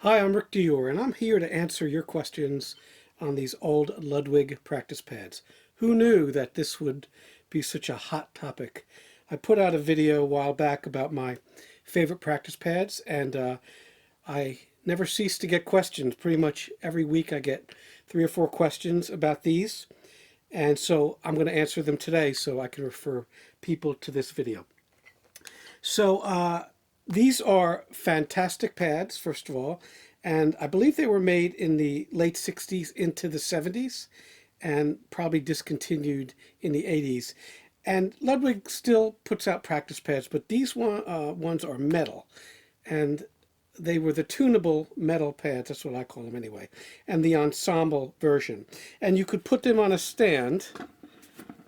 Hi, I'm Rick Dior, and I'm here to answer your questions on these old Ludwig practice pads. Who knew that this would be such a hot topic? I put out a video a while back about my favorite practice pads, and I never cease to get questions. Pretty much every week I get 3 or 4 questions about these, and so I'm going to answer them today so I can refer people to this video. So these are fantastic pads, first of all, and I believe they were made in the late 60s into the 70s and probably discontinued in the 80s. And Ludwig still puts out practice pads, but these ones are metal. And they were the tunable metal pads, that's what I call them anyway, and the ensemble version. And you could put them on a stand,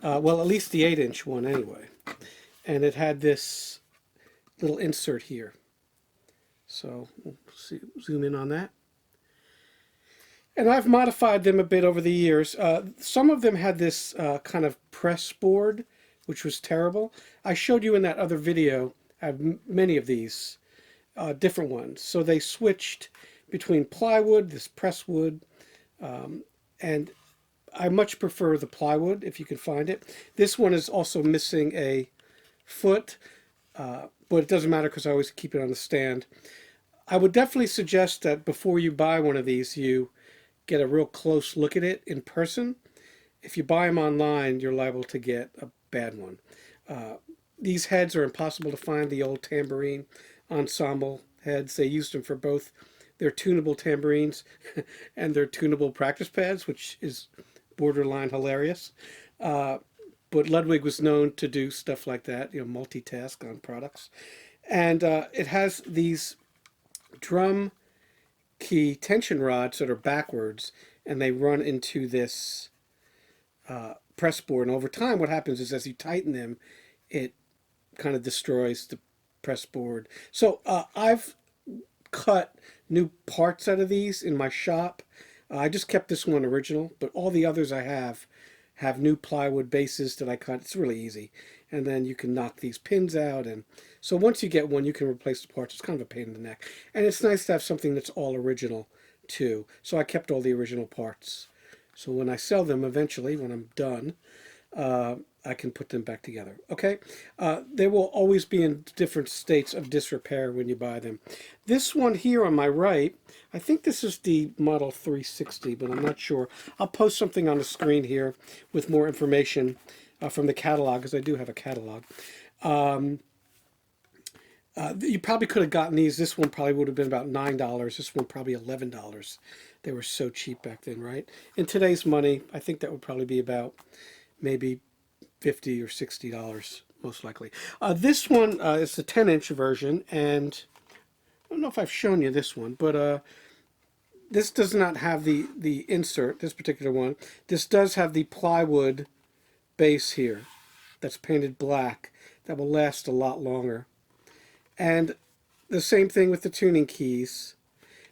well, at least the 8-inch one anyway. And it had this little insert here. So we'll see, zoom in on that. And I've modified them a bit over the years. Some of them had this kind of press board, which was terrible. I showed you in that other video, I have many of these, different ones. So they switched between plywood, this press wood, and I much prefer the plywood if you can find it. This one is also missing a foot, but it doesn't matter because I always keep it on the stand. I would definitely suggest that before you buy one of these, you get a real close look at it in person. If you buy them online, you're liable to get a bad one. These heads are impossible to find, the old tambourine ensemble heads. They used them for both their tunable tambourines and their tunable practice pads, which is borderline hilarious. But Ludwig was known to do stuff like that, multitask on products. And it has these drum key tension rods that are backwards, and they run into this press board. And over time, what happens is as you tighten them, it kind of destroys the press board. So I've cut new parts out of these in my shop. I just kept this one original, but all the others I have new plywood bases that I cut. It's really easy. And then you can knock these pins out. And so once you get one, you can replace the parts. It's kind of a pain in the neck. And it's nice to have something that's all original too. So I kept all the original parts. So when I sell them eventually, when I'm done, I can put them back together. Okay? They will always be in different states of disrepair when you buy them. This one here on my right, I think this is the Model 360, but I'm not sure. I'll post something on the screen here with more information from the catalog, because I do have a catalog. You probably could have gotten these. This one probably would have been about $9. This one probably $11. They were so cheap back then, right? In today's money, I think that would probably be about maybe $50 or $60, most likely. This one is the 10-inch version, and I don't know if I've shown you this one, but this does not have the insert, this particular one. This does have the plywood base here that's painted black that will last a lot longer. And the same thing with the tuning keys,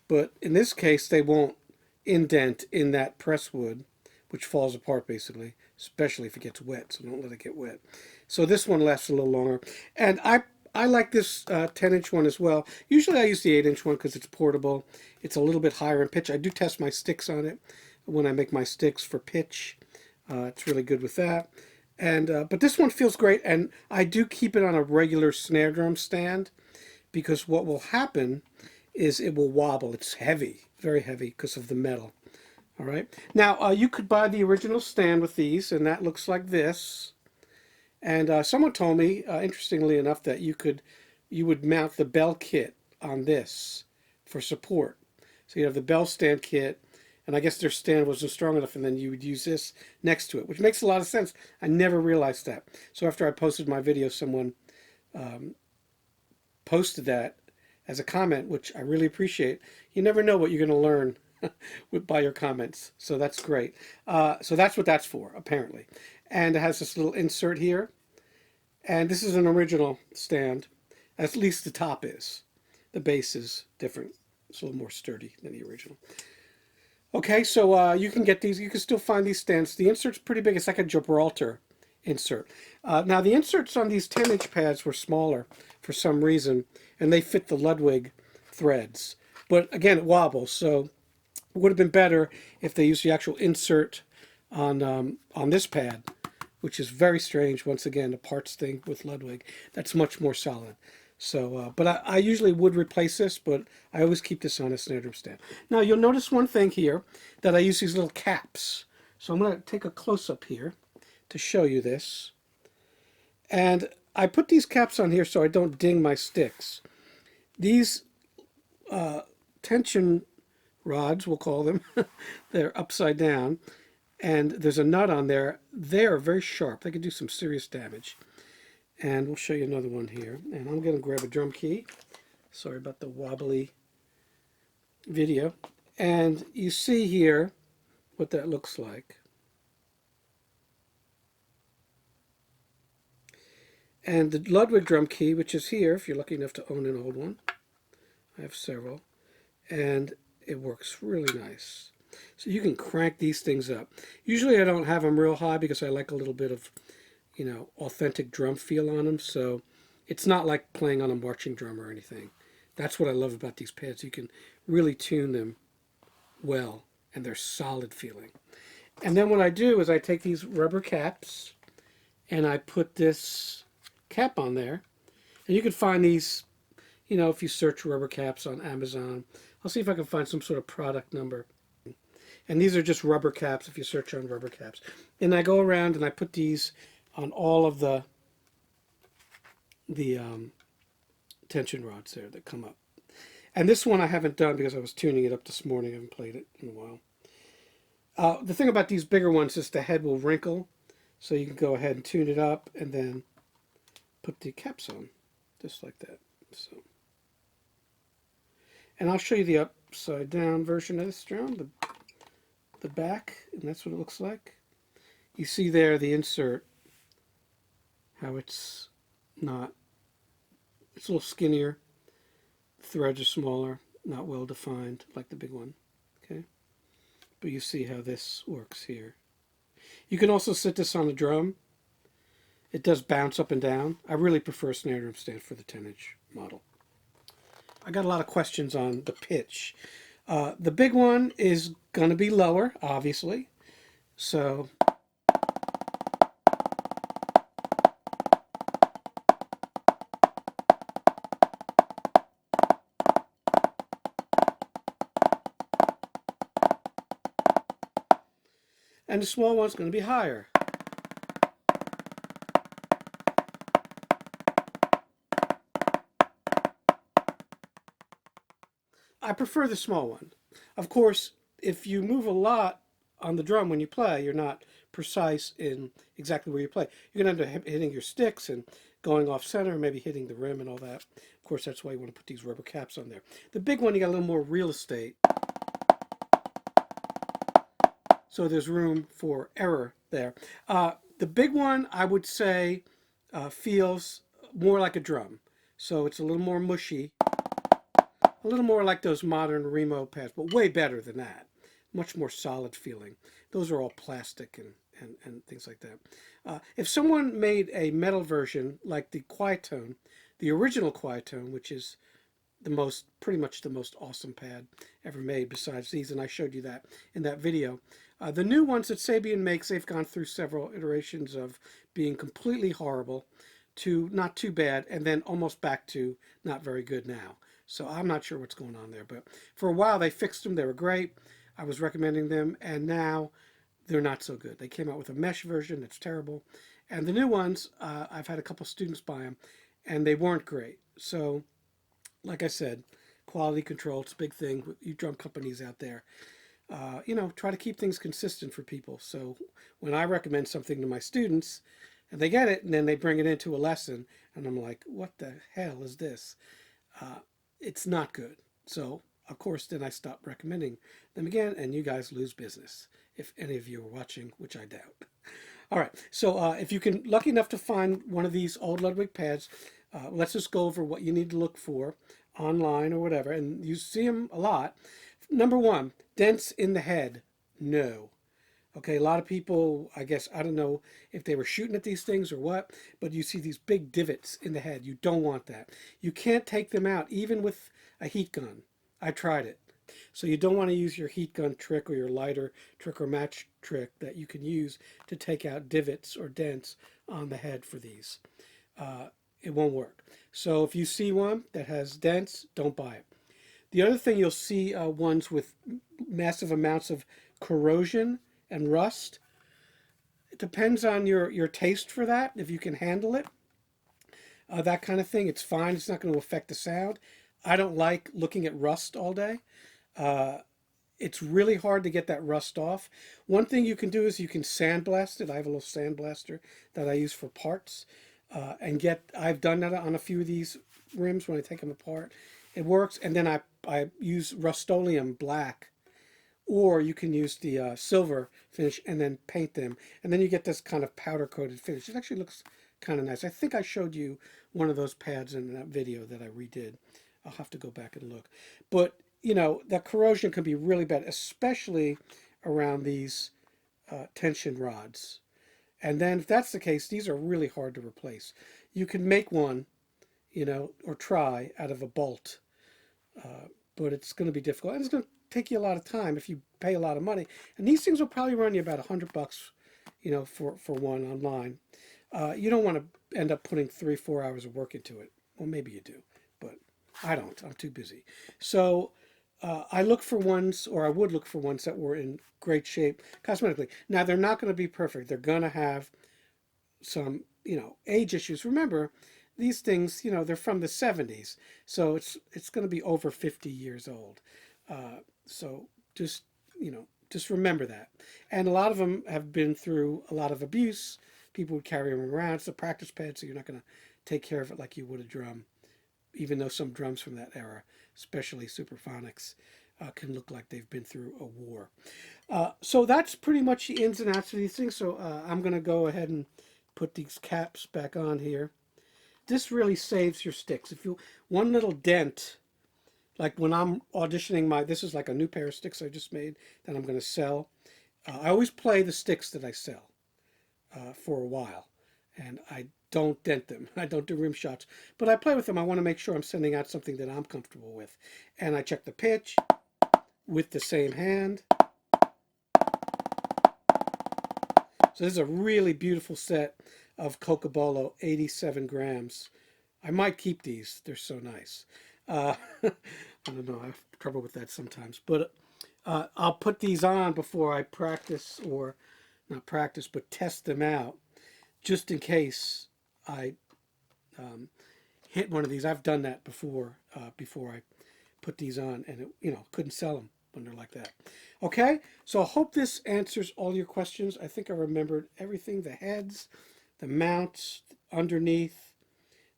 but in this case they won't indent in that press wood, which falls apart basically, especially if it gets wet, so don't let it get wet. So this one lasts a little longer. And I like this 10-inch one as well. Usually I use the 8-inch one because it's portable. It's a little bit higher in pitch. I do test my sticks on it when I make my sticks for pitch. It's really good with that. And but this one feels great, and I do keep it on a regular snare drum stand because what will happen is it will wobble. It's heavy, very heavy because of the metal. All right. Now, you could buy the original stand with these, and that looks like this. And someone told me, interestingly enough, that you would mount the bell kit on this for support. So you have the bell stand kit, and I guess their stand wasn't strong enough, and then you would use this next to it, which makes a lot of sense. I never realized that. So after I posted my video, someone posted that as a comment, which I really appreciate. You never know what you're going to learn by your comments, so that's great. So that's what that's for, apparently. And it has this little insert here, and this is an original stand. At least the top is. The base is different. It's a little more sturdy than the original. Okay, so you can get these. You can still find these stands. The insert's pretty big. It's like a Gibraltar insert. Now, the inserts on these 10-inch pads were smaller for some reason, and they fit the Ludwig threads. But again, it wobbles, so it would have been better if they used the actual insert on this pad, which is very strange. Once again, a parts thing with Ludwig. That's much more solid. So, but I usually would replace this, but I always keep this on a snare drum stand. Now, you'll notice one thing here, that I use these little caps. So I'm going to take a close-up here to show you this. And I put these caps on here so I don't ding my sticks. These tension rods, we'll call them, they're upside down, and there's a nut on there. They are very sharp. They can do some serious damage. And we'll show you another one here. And I'm going to grab a drum key. Sorry about the wobbly video. And you see here what that looks like. And the Ludwig drum key, which is here, if you're lucky enough to own an old one. I have several. And it works really nice. So you can crank these things up. Usually I don't have them real high because I like a little bit of, you know, authentic drum feel on them. So it's not like playing on a marching drum or anything. That's what I love about these pads. You can really tune them well, and they're solid feeling. And then what I do is I take these rubber caps and I put this cap on there. And you can find these, you know, if you search rubber caps on Amazon. I'll see if I can find some sort of product number. And these are just rubber caps if you search on rubber caps. And I go around and I put these on all of the tension rods there that come up. And this one I haven't done because I was tuning it up this morning. I haven't played it in a while. The thing about these bigger ones is the head will wrinkle. So you can go ahead and tune it up and then put the caps on. Just like that. So. And I'll show you the upside down version of this drum. The back. And that's what it looks like. You see there the insert. How it's not. It's a little skinnier. Threads are smaller, not well defined like the big one. Okay, but you see how this works here. You can also sit this on a drum. It does bounce up and down. I really prefer a snare drum stand for the 10-inch model. I got a lot of questions on the pitch. The big one is going to be lower, obviously. So and the small one's going to be higher. I prefer the small one. Of course, if you move a lot on the drum when you play, you're not precise in exactly where you play. You're going to end up hitting your sticks and going off center, maybe hitting the rim and all that. Of course, that's why you want to put these rubber caps on there. The big one, you got a little more real estate. So there's room for error there. The big one, I would say, feels more like a drum. So it's a little more mushy. A little more like those modern Remo pads, but way better than that. Much more solid feeling. Those are all plastic and things like that. If someone made a metal version like the Quiet Tone, the original Quiet Tone, which is pretty much the most awesome pad ever made besides these, and I showed you that in that video. The new ones that Sabian makes, they've gone through several iterations of being completely horrible to not too bad, and then almost back to not very good now. So I'm not sure what's going on there, but for a while they fixed them. They were great. I was recommending them, and now they're not so good. They came out with a mesh version that's terrible. And the new ones, I've had a couple students buy them, and they weren't great. So, like I said, quality control, it's a big thing with you drum companies out there. You know, try to keep things consistent for people. So when I recommend something to my students, and they get it, and then they bring it into a lesson, and I'm like, what the hell is this? It's not good. So, of course, then I stop recommending them again, and you guys lose business, if any of you are watching, which I doubt. All right, so if you can, lucky enough to find one of these old Ludwig pads, let's just go over what you need to look for online or whatever, and you see them a lot. Number one, dents in the head. No. Okay, a lot of people, I guess, I don't know if they were shooting at these things or what, but you see these big divots in the head. You don't want that. You can't take them out, even with a heat gun. I tried it. So you don't want to use your heat gun trick or your lighter trick or match trick that you can use to take out divots or dents on the head for these. It won't work. So if you see one that has dents, don't buy it. The other thing, you'll see ones with massive amounts of corrosion and rust. It depends on your taste for that, if you can handle it. That kind of thing, it's fine. It's not going to affect the sound. I don't like looking at rust all day. It's really hard to get that rust off. One thing you can do is you can sandblast it. I have a little sandblaster that I use for parts. I've done that on a few of these rims when I take them apart. It works. And then I use Rust-Oleum black, or you can use the silver finish and then paint them. And then you get this kind of powder coated finish. It actually looks kind of nice. I think I showed you one of those pads in that video that I redid. I'll have to go back and look. But, you know, that corrosion can be really bad, especially around these tension rods. And then if that's the case, these are really hard to replace. You can make one, you know, or try out of a bolt, but it's going to be difficult. And it's going to take you a lot of time if you pay a lot of money. And these things will probably run you about $100, you know, for one online. You don't want to end up putting 3-4 hours of work into it. Well, maybe you do, but I don't. I'm too busy. So I look for ones, or I would look for ones that were in great shape cosmetically. Now, they're not going to be perfect. They're going to have some, you know, age issues. Remember, these things, you know, they're from the 70s, so it's going to be over 50 years old. So just, you know, just remember that. And a lot of them have been through a lot of abuse. People would carry them around. It's a practice pad, so you're not going to take care of it like you would a drum, even though some drums from that era, especially Superphonics, can look like they've been through a war. So that's pretty much the ins and outs of these things. So I'm going to go ahead and put these caps back on here. This really saves your sticks. If you one little dent, like when I'm auditioning this is like a new pair of sticks I just made that I'm going to sell. I always play the sticks that I sell for a while, and I don't dent them. I don't do rim shots, but I play with them. I want to make sure I'm sending out something that I'm comfortable with, and I check the pitch with the same hand. So this is a really beautiful set of Cocobolo 87 grams. I might keep these. They're so nice. I don't know. I have trouble with that sometimes. But I'll put these on before I practice, or not practice, but test them out, just in case I hit one of these. I've done that before, before I put these on, and it, you know, couldn't sell them when they're like that. Okay, so I hope this answers all your questions. I think I remembered everything: the heads, the mounts, underneath,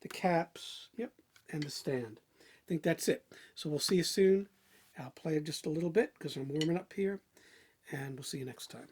the caps, yep, and the stand. I think that's it. So we'll see you soon. I'll play just a little bit because I'm warming up here, and we'll see you next time.